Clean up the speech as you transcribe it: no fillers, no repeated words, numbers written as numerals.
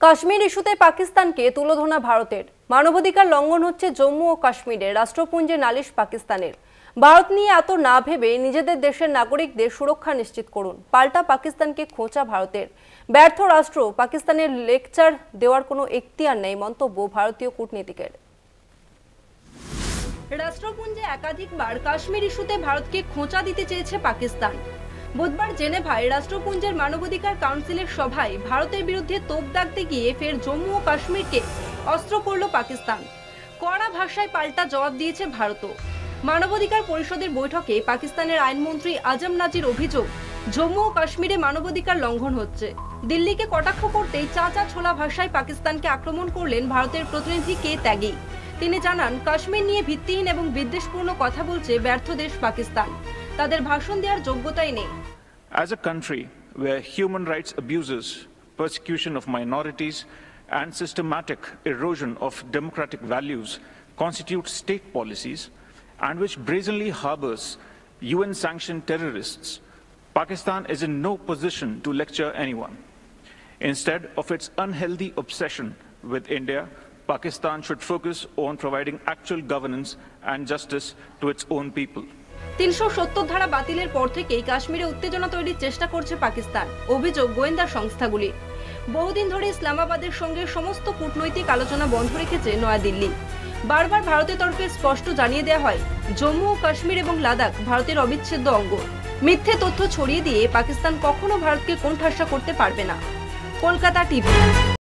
কাশ্মীর ইস্যুতে পাকিস্তানকে তুলোধনা ভারতের। মানবাধিকার লঙ্ঘন হচ্ছে জম্মু ও কাশ্মীরে, রাষ্ট্রপুঞ্জে নালিশ পাকিস্তানের। ভারত নিয়ে এত না ভেবে নিজেদের দেশের নাগরিকদের সুরক্ষা নিশ্চিত করুন। পাল্টা পাকিস্তানকে খোঁচা ভারতের। ব্যর্থ রাষ্ট্র পাকিস্তানের লেকচার দেওয়ার কোনো এখতিয়ার নেই, মন্তব্য ভারতীয় কূটনীতিকের। রাষ্ট্রপুঞ্জে একাধিকবার কাশ্মীর ইস্যুতে ভারতকে খোঁচা দিতে চেয়েছে পাকিস্তান। বুধবার জেনেভায় রাষ্ট্রপুঞ্জের মানবাধিকার কাউন্সিলের সভায় ভারতের বিরুদ্ধে তোপ দাগতে গিয়ে ফের জম্মু ও কাশ্মীরকে অস্ত্র করল পাকিস্তান। কড়া ভাষায় পাল্টা জবাব দিয়েছে ভারতও। মানবাধিকার পরিষদের বৈঠকে পাকিস্তানের আইনমন্ত্রী আজম নাজির অভিযোগ, জম্মু ও কাশ্মীরে মানবাধিকার লঙ্ঘন হচ্ছে। দিল্লিকে কটাক্ষ করতেই চাচা ছোলা ভাষায় পাকিস্তানকে আক্রমণ করলেন ভারতের প্রতিনিধি কে ত্যাগী। তিনি জানান, কাশ্মীর নিয়ে ভিত্তিহীন এবং বিদ্বেষপূর্ণ কথা বলছে ব্যর্থ দেশ পাকিস্তান। তাদের ভাষণ দেওয়ার যোগ্যতাই নেই। As a country where human rights abuses, persecution of minorities, and systematic erosion of democratic values constitute state policies, and which brazenly harbors UN-sanctioned terrorists, Pakistan is in no position to lecture anyone. Instead of its unhealthy obsession with India, Pakistan should focus on providing actual governance and justice to its own people. 370 ধারা বাতিলের পর থেকেই কাশ্মীরে উত্তেজনা তৈরির চেষ্টা করছে পাকিস্তান। অভিযোগ গোয়েন্দা সংস্থাগুলি। বহুদিন ধরে ইসলামাবাদের সঙ্গে সমস্ত কূটনৈতিক আলোচনা বন্ধ রেখেছে নয়াদিল্লি। বারবার ভারতের তরফে স্পষ্ট জানিয়ে দেওয়া হয়, জম্মু ও কাশ্মীর এবং লাদাখ ভারতের অবিচ্ছেদ্য অঙ্গ। মিথ্যে তথ্য ছড়িয়ে দিয়ে পাকিস্তান কখনো ভারতকে কোণঠাসা করতে পারবে না। কলকাতা টিভি।